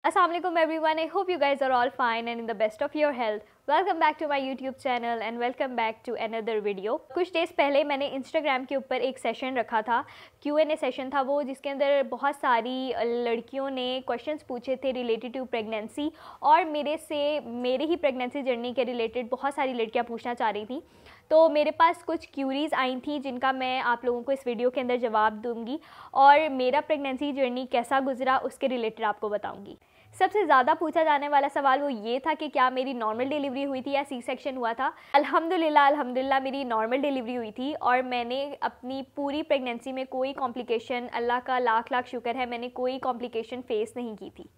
Assalamualaikum everyone. I hope you guys are all fine and in the best of your health. Welcome back to my YouTube channel and welcome back to another video. कुछ days पहले मैंने Instagram के ऊपर एक session रखा था, Q&A session था वो, जिसके अंदर बहुत सारी लड़कियों ने क्वेश्चंस पूछे थे रिलेटेड टू प्रेगनेंसी और मेरे ही प्रेगनेंसी जर्नी के रिलेटेड बहुत सारी लड़कियां पूछना चाह रही थी। तो मेरे पास कुछ क्यूरीज़ आई थी जिनका मैं आप लोगों को इस वीडियो के अंदर जवाब दूंगी और मेरा प्रेगनेंसी जर्नी कैसा गुजरा उसके रिलेटेड आपको बताऊंगी। सबसे ज़्यादा पूछा जाने वाला सवाल वो ये था कि क्या मेरी नॉर्मल डिलीवरी हुई थी या सी सेक्शन हुआ था। अल्हम्दुलिल्लाह मेरी नॉर्मल डिलीवरी हुई थी और मैंने अपनी पूरी प्रेगनेंसी में कोई कॉम्प्लिकेशन, अल्लाह का लाख लाख शुक्र है, मैंने कोई कॉम्प्लिकेशन फेस नहीं की थी।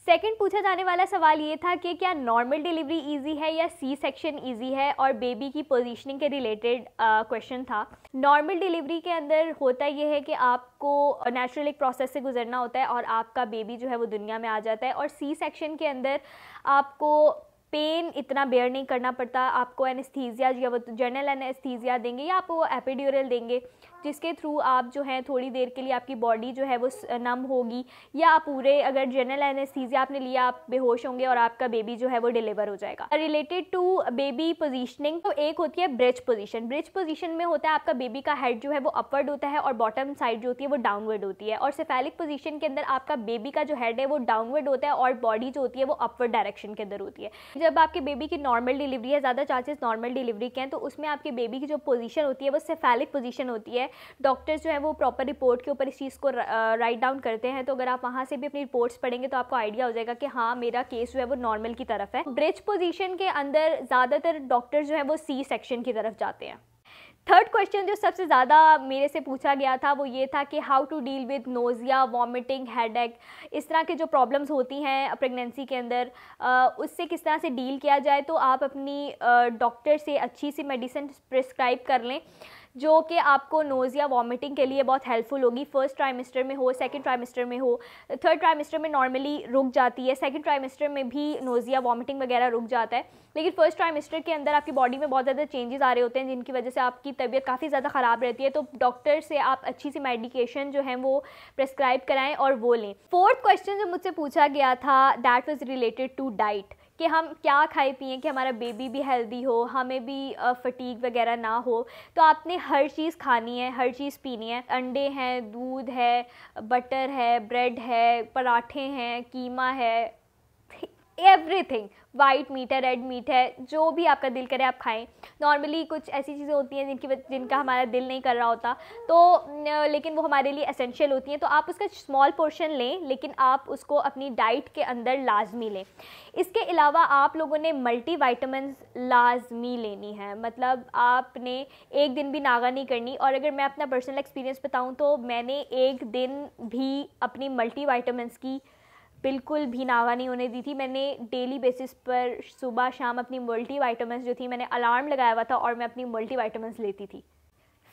सेकंड पूछा जाने वाला सवाल ये था कि क्या नॉर्मल डिलीवरी इजी है या सी सेक्शन इजी है और बेबी की पोजीशनिंग के रिलेटेड क्वेश्चन था। नॉर्मल डिलीवरी के अंदर होता ये है कि आपको नेचुरल एक प्रोसेस से गुजरना होता है और आपका बेबी जो है वो दुनिया में आ जाता है, और सी सेक्शन के अंदर आपको पेन इतना बेयर नहीं करना पड़ता। आपको एनेस्थीसिया या वो जनरल एनेस्थीसिया देंगे या आपको एपिड्यूरल देंगे जिसके थ्रू आप जो है थोड़ी देर के लिए आपकी बॉडी जो है वो नम होगी, या आप पूरे अगर जनरल एनेस्थीसिया आपने लिया आप बेहोश होंगे और आपका बेबी जो है वो डिलीवर हो जाएगा। रिलेटेड टू बेबी पोजीशनिंग, तो एक होती है ब्रिज पोजीशन। ब्रिज पोजीशन में होता है आपका बेबी का हेड जो है वो अपवर्ड होता है और बॉटम साइड जो होती है वो डाउनवर्ड होती है, और सेफेलिक पोजीशन के अंदर आपका बेबी का जो हेड है वो डाउनवर्ड होता है और बॉडी जो होती है वो अपवर्ड डायरेक्शन के अंदर होती है। जब आपके बेबी की नॉर्मल डिलीवरी है, ज़्यादा चांसेस नॉर्मल डिलीवरी के हैं, तो उसमें आपके बेबी की जो पोजीशन होती है वो सेफेलिक पोजीशन होती है। डॉक्टर्स जो है वो प्रॉपर रिपोर्ट के ऊपर इस चीज़ को राइट डाउन करते हैं, तो अगर आप वहाँ से भी अपनी रिपोर्ट्स पढ़ेंगे तो आपको आइडिया हो जाएगा कि हाँ मेरा केस जो है वो नॉर्मल की तरफ है। ब्रिज पोजीशन के अंदर ज़्यादातर डॉक्टर्स जो है वो सी सेक्शन की तरफ जाते हैं। थर्ड क्वेश्चन जो सबसे ज़्यादा मेरे से पूछा गया था वो ये था कि how to deal with nausea, vomiting, headache, इस तरह के जो प्रॉब्लम्स होती हैं प्रेगनेंसी के अंदर, उससे किस तरह से डील किया जाए। तो आप अपनी डॉक्टर से अच्छी सी मेडिसिन प्रिस्क्राइब कर लें जो कि आपको नोज़िया वॉमिटिंग के लिए बहुत हेल्पफुल होगी। फर्स्ट ट्राइमेस्टर में हो, सेकंड ट्राइमेस्टर में हो, थर्ड ट्राइमेस्टर में नॉर्मली रुक जाती है, सेकंड ट्राइमेस्टर में भी नोज़िया वॉमिटिंग वगैरह रुक जाता है, लेकिन फर्स्ट ट्राइमेस्टर के अंदर आपकी बॉडी में बहुत ज़्यादा चेंजेस आ रहे होते हैं जिनकी वजह से आपकी तबीयत काफ़ी ज़्यादा ख़राब रहती है। तो डॉक्टर से आप अच्छी सी मेडिकेशन जो है वो प्रेस्क्राइब कराएं और वो लें। फोर्थ क्वेश्चन जो मुझसे पूछा गया था that was related to diet, कि हम क्या खाए पिए कि हमारा बेबी भी हेल्दी हो, हमें भी फटीग वगैरह ना हो। तो आपने हर चीज़ खानी है, हर चीज़ पीनी है। अंडे हैं, दूध है, बटर है, ब्रेड है, पराठे हैं, कीमा है, एवरीथिंग, वाइट मीट है, रेड मीट है, जो भी आपका दिल करे आप खाएं। नॉर्मली कुछ ऐसी चीज़ें होती हैं जिनका हमारा दिल नहीं कर रहा होता, तो लेकिन वो हमारे लिए एसेंशियल होती हैं, तो आप उसका स्मॉल पोर्शन लें, लेकिन आप उसको अपनी डाइट के अंदर लाजमी लें। इसके अलावा आप लोगों ने मल्टी वाइटामिन्स लाजमी लेनी है, मतलब आपने एक दिन भी नागा नहीं करनी। और अगर मैं अपना पर्सनल एक्सपीरियंस बताऊँ तो मैंने एक दिन भी अपनी मल्टी वाइटामिन्स की बिल्कुल भी नागा नहीं होने दी थी। मैंने डेली बेसिस पर सुबह शाम अपनी मल्टी वाइटामिन्स जो थी, मैंने अलार्म लगाया हुआ था और मैं अपनी मल्टी वाइटामिन्स लेती थी।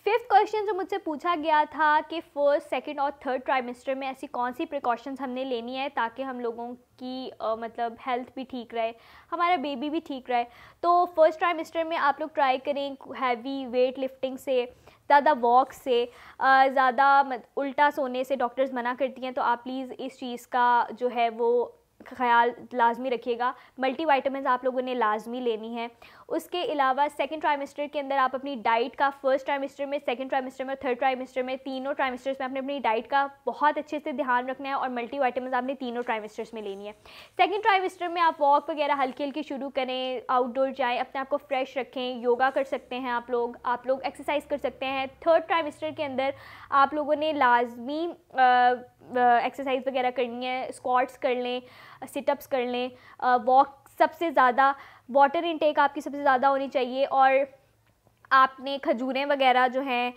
फिफ्थ क्वेश्चन जो मुझसे पूछा गया था कि फर्स्ट, सेकंड और थर्ड ट्राइमेस्टर में ऐसी कौन सी प्रिकॉशंस हमने लेनी है ताकि हम लोगों की मतलब हेल्थ भी ठीक रहे, हमारा बेबी भी ठीक रहे। तो फर्स्ट ट्राइमेस्टर में आप लोग ट्राई करें हैवी वेट लिफ्टिंग से, ज़्यादा वॉक से, ज़्यादा उल्टा सोने से डॉक्टर्स मना करती हैं, तो आप प्लीज़ इस चीज़ का जो है वो ख्याल लाजमी रखिएगा। मल्टी वाइटामिन्स आप लोगों ने लाजमी लेनी है। उसके अलावा सेकंड ट्राइमेस्टर के अंदर आप अपनी डाइट का, फर्स्ट ट्राइमेस्टर में, सेकंड ट्राइमेस्टर में, थर्ड ट्राइमेस्टर में, तीनों ट्राइमेस्टर्स में आपने अपनी डाइट का बहुत अच्छे से ध्यान रखना है और मल्टी वाइटामिन्स आपने तीनों ट्राइमेस्टर्स में लेनी है। सेकंड ट्राइमेस्टर में आप वॉक वगैरह हल्की हल्की शुरू करें, आउटडोर जाएँ, अपने आप को फ्रेश रखें, योगा कर सकते हैं आप लोग एक्सरसाइज कर सकते हैं। थर्ड ट्राइमेस्टर के अंदर आप लोगों ने लाजमी एक्सरसाइज वगैरह करनी है, स्क्वाट्स कर लें, सिटअप्स कर लें, वॉक, सबसे ज़्यादा वाटर इनटेक आपकी सबसे ज़्यादा होनी चाहिए, और आपने खजूरें वगैरह जो हैं,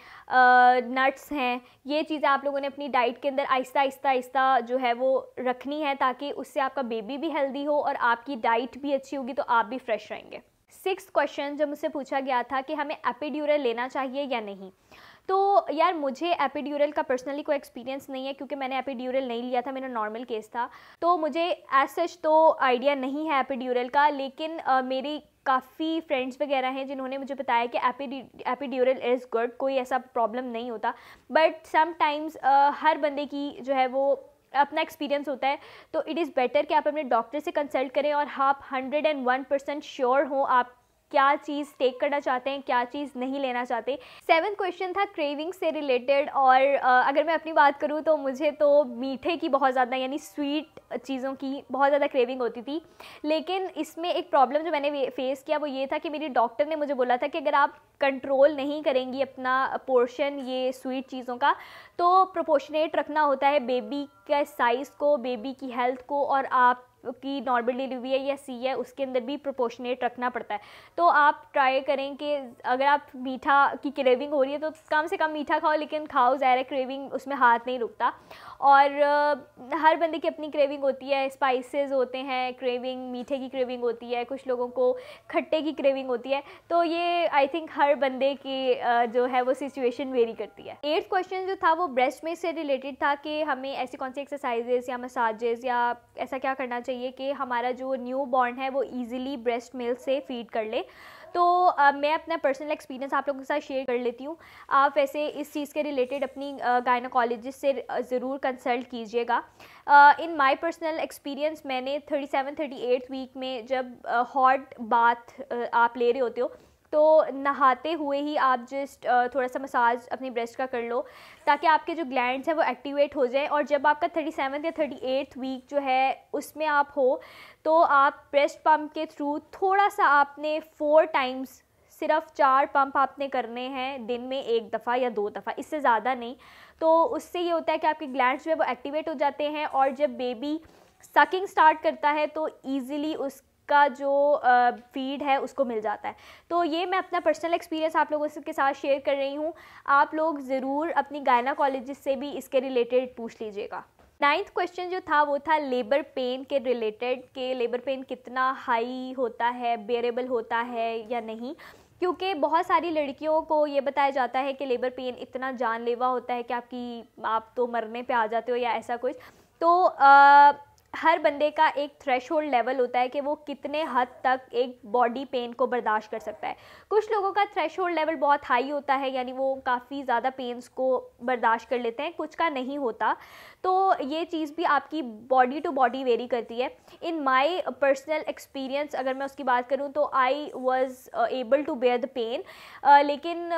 नट्स हैं, ये चीज़ें आप लोगों ने अपनी डाइट के अंदर आहिस्ता जो है वो रखनी है ताकि उससे आपका बेबी भी हेल्दी हो और आपकी डाइट भी अच्छी होगी तो आप भी फ्रेश रहेंगे। सिक्स्थ क्वेश्चन जो मुझसे पूछा गया था कि हमें एपिड्यूरल लेना चाहिए या नहीं। तो यार मुझे एपिड्यूरल का पर्सनली कोई एक्सपीरियंस नहीं है क्योंकि मैंने एपिड्यूरल नहीं लिया था, मेरा नॉर्मल केस था, तो मुझे एज सच तो आइडिया नहीं है एपिड्यूरल का। लेकिन मेरी काफ़ी फ्रेंड्स वगैरह हैं जिन्होंने मुझे बताया कि एपिड्यूरल इज़ गुड, कोई ऐसा प्रॉब्लम नहीं होता। बट समटाइम्स हर बंदे की जो है वो अपना एक्सपीरियंस होता है, तो इट इज़ बेटर कि आप अपने डॉक्टर से कंसल्ट करें और आप 101% श्योर हों आप क्या चीज़ टेक करना चाहते हैं, क्या चीज़ नहीं लेना चाहते। 7th क्वेश्चन था क्रेविंग से रिलेटेड, और अगर मैं अपनी बात करूँ तो मुझे तो मीठे की बहुत ज़्यादा यानी स्वीट चीज़ों की बहुत ज़्यादा क्रेविंग होती थी। लेकिन इसमें एक प्रॉब्लम जो मैंने फेस किया वो ये था कि मेरी डॉक्टर ने मुझे बोला था कि अगर आप कंट्रोल नहीं करेंगी अपना पोर्शन ये स्वीट चीज़ों का, तो प्रोपोर्शनेट रखना होता है बेबी के साइज़ को, बेबी की हेल्थ को, और आप की नॉर्मल डिलीवरी है या सी है उसके अंदर भी प्रोपोर्शनेट रखना पड़ता है। तो आप ट्राई करें कि अगर आप मीठा की क्रेविंग हो रही है तो कम से कम मीठा खाओ, लेकिन खाओ ज़ाहिर क्रेविंग उसमें हाथ नहीं रुकता। और हर बंदे की अपनी क्रेविंग होती है, स्पाइसेस होते हैं क्रेविंग, मीठे की क्रेविंग होती है, कुछ लोगों को खट्टे की क्रेविंग होती है। तो ये आई थिंक हर बंदे की जो है वो सिचुएशन वेरी करती है। 8th क्वेश्चन जो था वो ब्रेस्ट मिल्क से रिलेटेड था कि हमें ऐसी कौन सी एक्सरसाइजेस या मसाजेस या ऐसा क्या करना चाहिए कि हमारा जो न्यू बॉर्न है वो ईजिली ब्रेस्ट मिल्क से फीड कर ले। तो मैं अपना पर्सनल एक्सपीरियंस आप लोगों के साथ शेयर कर लेती हूँ। आप वैसे इस चीज़ के रिलेटेड अपनी गायनोकोलॉजिस्ट से ज़रूर कंसल्ट कीजिएगा। इन माय पर्सनल एक्सपीरियंस मैंने 37-38 वीक में जब हॉट बाथ आप ले रहे होते हो तो नहाते हुए ही आप जस्ट थोड़ा सा मसाज अपनी ब्रेस्ट का कर लो ताकि आपके जो ग्लैंड्स हैं वो एक्टिवेट हो जाए। और जब आपका 37th या 38th वीक जो है उसमें आप हो तो आप ब्रेस्ट पम्प के थ्रू थोड़ा सा आपने 4 टाइम्स सिर्फ 4 पंप आपने करने हैं दिन में, 1 दफ़ा या 2 दफ़ा, इससे ज़्यादा नहीं। तो उससे ये होता है कि आपके ग्लैंड्स जो है वो एक्टिवेट हो जाते हैं और जब बेबी सकिंग स्टार्ट करता है तो ईज़िली उसका जो फीड है उसको मिल जाता है। तो ये मैं अपना पर्सनल एक्सपीरियंस आप लोगों के साथ शेयर कर रही हूँ। आप लोग ज़रूर अपनी गायनोकोलॉजिस्ट से भी इसके रिलेटेड पूछ लीजिएगा। 9th क्वेश्चन जो था वो था लेबर पेन के रिलेटेड, कि लेबर पेन कितना हाई होता है, बेरेबल होता है या नहीं। क्योंकि बहुत सारी लड़कियों को ये बताया जाता है कि लेबर पेन इतना जानलेवा होता है कि आप तो मरने पे आ जाते हो या ऐसा कुछ। तो हर बंदे का एक थ्रेशहोल्ड लेवल होता है कि वो कितने हद तक एक बॉडी पेन को बर्दाश्त कर सकता है। कुछ लोगों का थ्रेशहोल्ड लेवल बहुत हाई होता है, यानी वो काफ़ी ज़्यादा पेन्स को बर्दाश्त कर लेते हैं, कुछ का नहीं होता। तो ये चीज़ भी आपकी बॉडी टू बॉडी वेरी करती है। इन माय पर्सनल एक्सपीरियंस अगर मैं उसकी बात करूँ तो I was able to bear the pain, लेकिन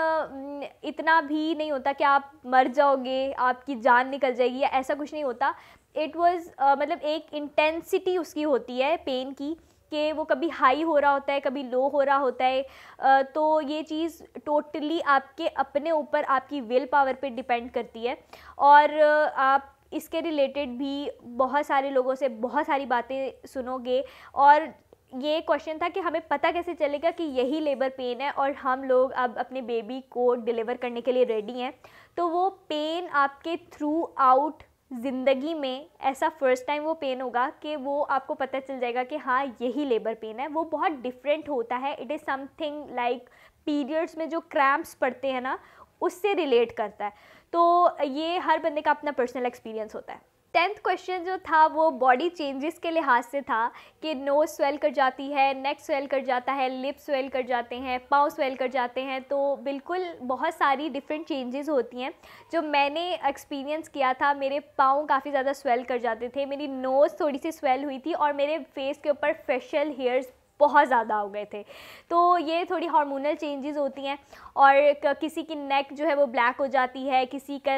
इतना भी नहीं होता कि आप मर जाओगे, आपकी जान निकल जाएगी या ऐसा कुछ नहीं होता। इट वॉज़ मतलब एक इंटेंसिटी उसकी होती है पेन की कि वो कभी हाई हो रहा होता है, कभी लो हो रहा होता है। तो ये चीज़ टोटली आपके अपने ऊपर, आपकी विल पावर पे डिपेंड करती है। और आप इसके रिलेटेड भी बहुत सारे लोगों से बहुत सारी बातें सुनोगे। और ये क्वेश्चन था कि हमें पता कैसे चलेगा कि यही लेबर पेन है और हम लोग अब अपने बेबी को डिलीवर करने के लिए रेडी हैं। तो वो पेन आपके थ्रू आउट ज़िंदगी में ऐसा फ़र्स्ट टाइम वो पेन होगा कि वो आपको पता चल जाएगा कि हाँ यही लेबर पेन है। वो बहुत डिफरेंट होता है। It is something like periods में जो क्रैम्प्स पड़ते हैं ना, उससे रिलेट करता है। तो ये हर बंदे का अपना पर्सनल एक्सपीरियंस होता है। 10th क्वेश्चन जो था वो बॉडी चेंजेस के लिहाज से था कि नोज स्वेल कर जाती है, नेक स्वेल कर जाता है, लिप स्वेल कर जाते हैं, पाँव स्वेल कर जाते हैं। तो बिल्कुल बहुत सारी डिफरेंट चेंजेस होती हैं जो मैंने एक्सपीरियंस किया था। मेरे पाँव काफ़ी ज़्यादा स्वेल कर जाते थे, मेरी नोज़ थोड़ी सी स्वेल हुई थी और मेरे फेस के ऊपर फेशियल हेयर्स बहुत ज़्यादा हो गए थे। तो ये थोड़ी हार्मोनल चेंजेस होती हैं। और किसी की नेक जो है वो ब्लैक हो जाती है, किसी का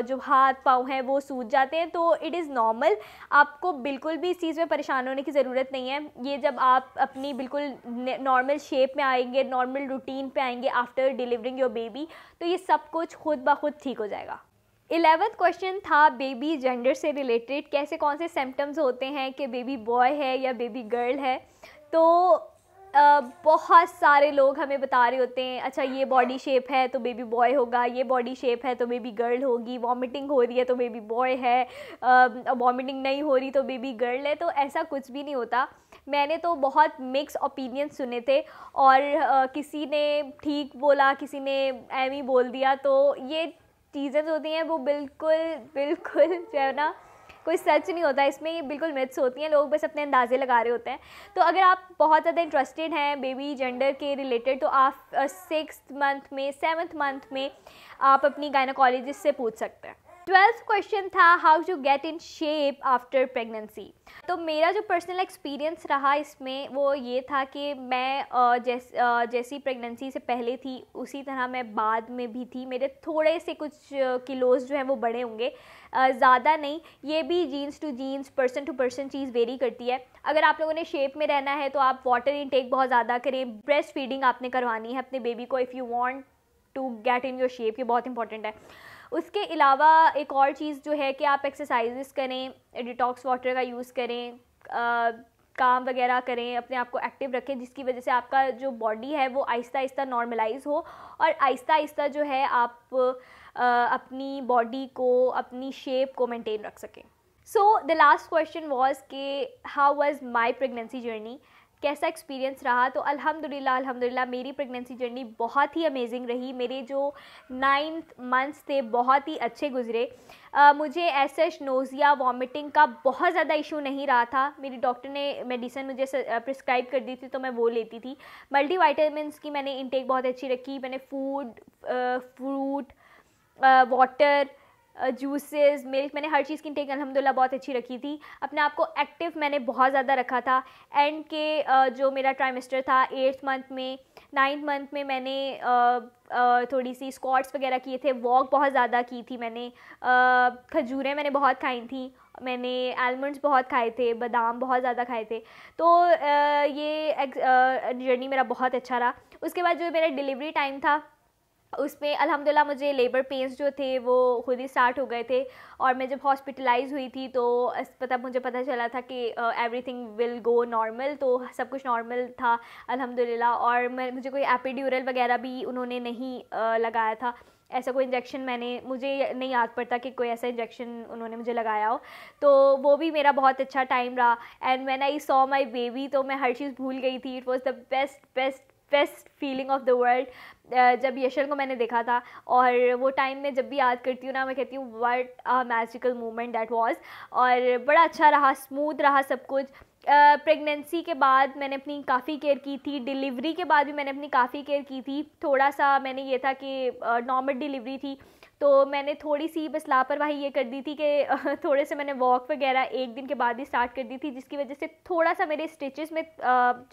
जो हाथ पाँव हैं वो सूज जाते हैं। तो इट इज़ नॉर्मल, आपको बिल्कुल भी इस चीज़ में परेशान होने की ज़रूरत नहीं है। ये जब आप अपनी बिल्कुल नॉर्मल शेप में आएंगे, नॉर्मल रूटीन पे आएंगे आफ्टर डिलीवरिंग योर बेबी, तो ये सब कुछ खुद ब खुद ठीक हो जाएगा। 11th क्वेश्चन था बेबी जेंडर से रिलेटेड, कैसे कौन से सिम्टम्स होते हैं कि बेबी बॉय है या बेबी गर्ल है। तो बहुत सारे लोग हमें बता रहे होते हैं, अच्छा ये बॉडी शेप है तो बेबी बॉय होगा, ये बॉडी शेप है तो बेबी गर्ल होगी, वॉमिटिंग हो रही है तो बेबी बॉय है, वॉमिटिंग नहीं हो रही तो बेबी गर्ल है। तो ऐसा कुछ भी नहीं होता। मैंने तो बहुत मिक्स ओपिनियन सुने थे और किसी ने ठीक बोला, किसी ने एम ही बोल दिया। तो ये चीज़ें जो होती हैं वो बिल्कुल जो है ना, कोई सच नहीं होता इसमें, ये बिल्कुल मिथ्स होती हैं, लोग बस अपने अंदाजे लगा रहे होते हैं। तो अगर आप बहुत ज़्यादा इंटरेस्टेड हैं बेबी जेंडर के रिलेटेड तो आप 6th मंथ में 7th मंथ में आप अपनी गायनोकोलॉजिस्ट से पूछ सकते हैं। 12th क्वेश्चन था how to get in shape after pregnancy. तो मेरा जो पर्सनल एक्सपीरियंस रहा इसमें वो ये था कि मैं जैसी प्रेगनेंसी से पहले थी उसी तरह मैं बाद में भी थी। मेरे थोड़े से कुछ किलोज़ जो हैं वो बढ़े होंगे, ज़्यादा नहीं। ये भी genes to genes, person to person चीज़ वेरी करती है। अगर आप लोगों ने शेप में रहना है तो आप वाटर इनटेक बहुत ज़्यादा करें, ब्रेस्ट फीडिंग आपने करवानी है अपने बेबी को if you want to get in your shape, ये बहुत इंपॉर्टेंट है। उसके अलावा एक और चीज़ जो है कि आप एक्सरसाइजेस करें, डिटॉक्स वाटर का यूज़ करें, काम वगैरह करें, अपने आप को एक्टिव रखें, जिसकी वजह से आपका जो बॉडी है वो आहिस्ता आहिस्ता नॉर्मलाइज हो और आहिस्ता आहिस्ता जो है आप अपनी बॉडी को, अपनी शेप को मेंटेन रख सकें। So the last question was कि how was my pregnancy journey, कैसा एक्सपीरियंस रहा। तो अल्हम्दुलिल्लाह मेरी प्रेगनेंसी जर्नी बहुत ही अमेजिंग रही। मेरे जो 9th मंथ्स थे बहुत ही अच्छे गुजरे। मुझे ऐसे नोज़िया, वॉमिटिंग का बहुत ज़्यादा इशू नहीं रहा था। मेरी डॉक्टर ने मेडिसिन मुझे प्रिस्क्राइब कर दी थी तो मैं वो लेती थी। मल्टीविटामिन्स की मैंने इंटेक बहुत अच्छी रखी। मैंने food, fruit, water, juices, milk, मैंने हर चीज़ की इंटेक अल्हम्दुलिल्लाह बहुत अच्छी रखी थी। अपने आप को एक्टिव मैंने बहुत ज़्यादा रखा था। एंड के जो मेरा ट्राइमेस्टर था 8th मंथ में, 9th मंथ में मैंने थोड़ी सी स्क्वाट्स वगैरह किए थे, वॉक बहुत ज़्यादा की थी मैंने, खजूरें मैंने बहुत खाई थी, मैंने आलमंड्स बहुत खाए थे, बादाम बहुत ज़्यादा खाए थे। तो ये जर्नी मेरा बहुत अच्छा रहा। उसके बाद जो मेरा डिलीवरी टाइम था उसमें अल्हम्दुलिल्लाह मुझे लेबर पेन्स जो थे वो खुद ही स्टार्ट हो गए थे। और मैं जब हॉस्पिटलाइज हुई थी तो मुझे पता चला था कि एवरीथिंग विल गो नॉर्मल, तो सब कुछ नॉर्मल था अल्हम्दुलिल्लाह। और मुझे कोई एपिड्यूरल वगैरह भी उन्होंने नहीं लगाया था। ऐसा कोई इंजेक्शन मुझे नहीं याद पड़ता कि कोई ऐसा इंजेक्शन उन्होंने मुझे लगाया हो। तो वो भी मेरा बहुत अच्छा टाइम रहा। And when I saw my baby तो मैं हर चीज़ भूल गई थी। It was the best feeling of the world जब यशल को मैंने देखा था। और वो टाइम में जब भी याद करती हूँ ना, मैं कहती हूँ what a magical moment that was. और बड़ा अच्छा रहा, स्मूथ रहा सब कुछ। प्रेगनेंसी के बाद मैंने अपनी काफ़ी केयर की थी, डिलीवरी के बाद भी मैंने अपनी काफ़ी केयर की थी। थोड़ा सा मैंने ये था कि नॉर्मल डिलीवरी थी तो मैंने थोड़ी सी बस लापरवाही ये कर दी थी कि थोड़े से मैंने वॉक वगैरह एक दिन के बाद ही स्टार्ट कर दी थी, जिसकी वजह से थोड़ा सा मेरे स्टिचेस में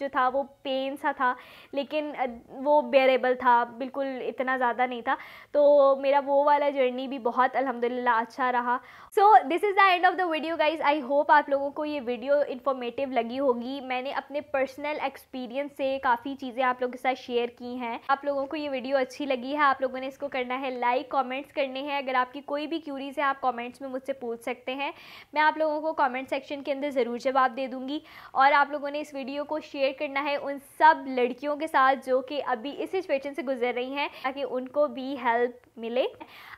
जो था वो पेन सा था, लेकिन वो बेरेबल था, बिल्कुल इतना ज़्यादा नहीं था। तो मेरा वो वाला जर्नी भी बहुत अल्हम्दुलिल्लाह अच्छा रहा। So this is the end of the video guys. I hope आप लोगों को ये वीडियो इन्फॉर्मेटिव लगी होगी। मैंने अपने पर्सनल एक्सपीरियंस से काफ़ी चीज़ें आप लोगों के साथ शेयर की हैं। आप लोगों को ये वीडियो अच्छी लगी है, आप लोगों ने इसको करना है लाइक, कमेंट्स करने हैं। अगर आपकी कोई भी क्यूरीज है आप कमेंट्स में मुझसे पूछ सकते हैं, मैं आप लोगों को कमेंट सेक्शन के अंदर ज़रूर जवाब दे दूँगी। और आप लोगों ने इस वीडियो को शेयर करना है उन सब लड़कियों के साथ जो कि अभी इस सिचुएशन से गुजर रही हैं, ताकि उनको भी हेल्प मिले।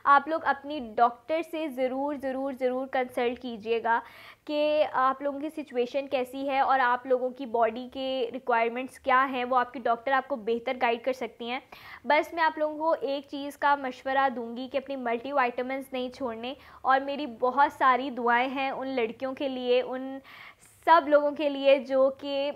आप लोग अपनी डॉक्टर से ज़रूर कंसल्ट कीजिएगा कि आप लोगों की सिचुएशन कैसी है और आप लोगों की बॉडी के रिक्वायरमेंट्स क्या हैं, वो आपकी डॉक्टर आपको बेहतर गाइड कर सकती हैं। बस मैं आप लोगों को एक चीज़ का मशवरा दूंगी कि अपनी मल्टीविटामिन्स नहीं छोड़ने। और मेरी बहुत सारी दुआएं हैं उन लड़कियों के लिए, उन सब लोगों के लिए जो कि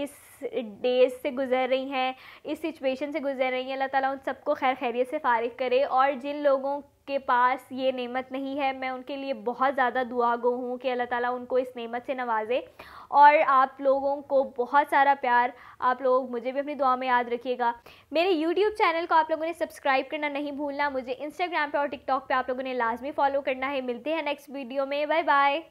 इस डेज से गुज़र रही हैं, इस सिचुएशन से गुज़र रही हैं। अल्लाह ताला उन सबको खैर खैरियत से फारिग करे। और जिन लोगों के पास ये नेमत नहीं है, मैं उनके लिए बहुत ज़्यादा दुआ गो हूँ कि अल्लाह ताला उनको इस नेमत से नवाजे। और आप लोगों को बहुत सारा प्यार, आप लोग मुझे भी अपनी दुआ में याद रखिएगा। मेरे YouTube चैनल को आप लोगों ने सब्सक्राइब करना नहीं भूलना। मुझे Instagram पे और TikTok पे आप लोगों ने लाजमी फॉलो करना है। मिलते हैं नेक्स्ट वीडियो में, बाय बाय।